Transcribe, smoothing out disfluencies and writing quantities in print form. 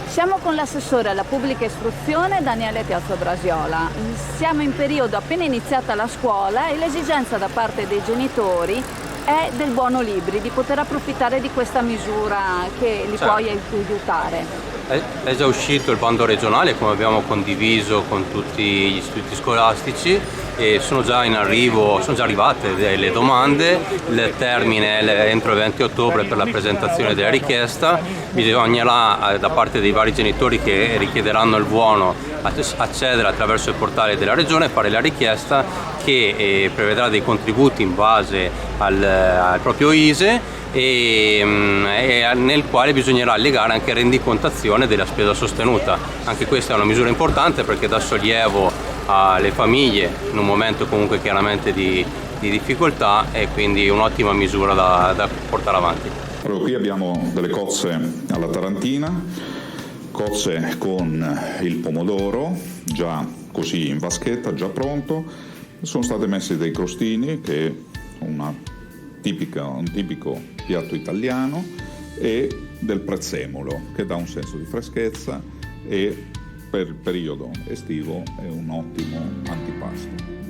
Siamo con l'assessore alla pubblica istruzione Daniele Piazza Brasiola. Siamo in periodo appena iniziata la scuola e l'esigenza da parte dei genitori è del buono libri, di poter approfittare di questa misura che li può aiutare. È già uscito il bando regionale, come abbiamo condiviso con tutti gli istituti scolastici, e sono già in arrivo, sono già arrivate delle domande. Il termine è entro il 20 ottobre per la presentazione della richiesta. Bisognerà da parte dei vari genitori che richiederanno il buono accedere attraverso il portale della regione, fare la richiesta che prevedrà dei contributi in base al proprio ISEE e nel quale bisognerà allegare anche rendicontazione della spesa sostenuta. Anche questa è una misura importante perché dà sollievo alle famiglie in un momento comunque chiaramente di difficoltà, e quindi un'ottima misura da portare avanti. Proprio qui abbiamo delle cozze alla tarantina, cozze con il pomodoro già così in vaschetta, già pronto. Sono state messe dei crostini, che è un tipico piatto italiano, e del prezzemolo, che dà un senso di freschezza e per il periodo estivo è un ottimo antipasto.